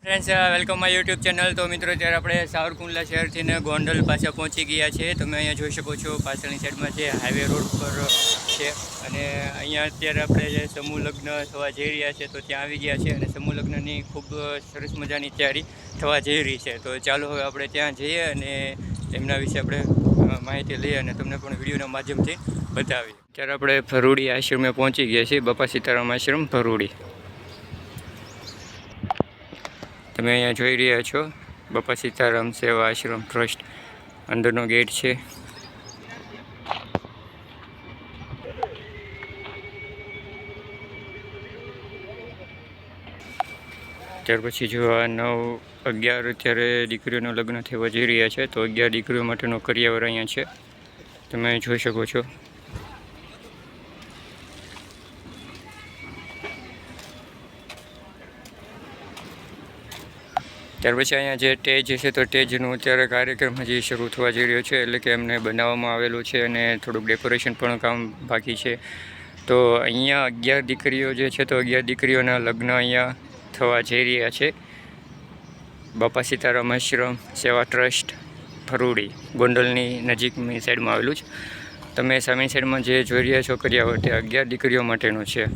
Friends welcome my YouTube channel. તો મિત્રો અત્યારે આપણે સાવરકુંડલા શહેરથી ગોંડલ પાછા પહોંચી ગયા છે. તમે અહીંયા જોઈ શકો છો પાછળની સાઈડમાં છે હાઈવે રોડ પર છે અને અહીંયા અત્યારે આપણે જે સમૂહ લગ્ન થવા જઈ રહ્યા છે તો ત્યાં આવી ગયા છે અને સમૂહ લગ્નની ખૂબ સરસ મજાની તૈયારી થવા જઈ રહી છે. તો ચાલો હવે આપણે ત્યાં જઈએ અને એમના વિશે આપણે માહિતી લઈએ અને તમને પણ વિડીયોના માધ્યમથી બતાવીએ. અત્યારે આપણે ભરૂડી આશ્રમે પહોંચી ગયા છીએ, બાપા સીતારામ આશ્રમ ભરૂડી. તમે અહીંયા જોઈ રહ્યા છો બાપા સીતારામ સેવા આશ્રમ ટ્રસ્ટ અંદરનો ગેટ છે. ત્યાર પછી જો આ 9-11 અત્યારે દીકરીઓનું લગ્ન થવા જઈ રહ્યા છે તો 11 દીકરીઓ માટેનો કરિયાવર અહીંયા છે, તમે જોઈ શકો છો. ત્યાર પછી અહીંયા જે સ્ટેજ છે તો સ્ટેજનું અત્યારે કાર્યક્રમ હજી શરૂ થવા જઈ રહ્યો છે, એટલે કે એમને બનાવવામાં આવેલું છે અને થોડુંક ડેકોરેશન પણ કામ બાકી છે. તો અહીંયા 11 દીકરીઓ જે છે તો 11 દીકરીઓના લગ્ન અહીંયા થવા જઈ રહ્યા છે. બાપા સીતારામ આશ્રમ સેવા ટ્રસ્ટ ભરૂડી ગોંડલની નજીકની સાઈડમાં આવેલું છે. તમે સામેની સાઈડમાં જે જોઈ રહ્યા છો કરિયાવર તે 11 દીકરીઓ માટેનું છે.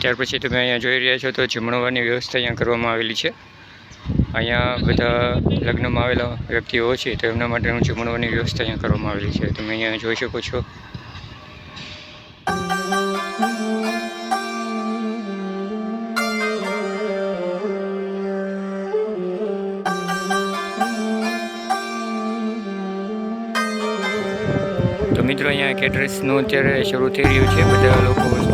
ત્યાર પછી તમે અહીંયા જોઈ રહ્યા છો તો જમણવારની વ્યવસ્થા અહીંયા કરવામાં આવેલી છે. અહીંયા બધા લગ્નમાં આવેલા વ્યક્તિઓ છે તો એમના માટેનું જમણવારની વ્યવસ્થા અહીંયા કરવામાં આવેલી છે, તમે અહીંયા જોઈ શકો છો. તો મિત્રો અહીંયા કેટરર્સનું અત્યારે શરૂ થઈ રહ્યું છે, બધા લોકો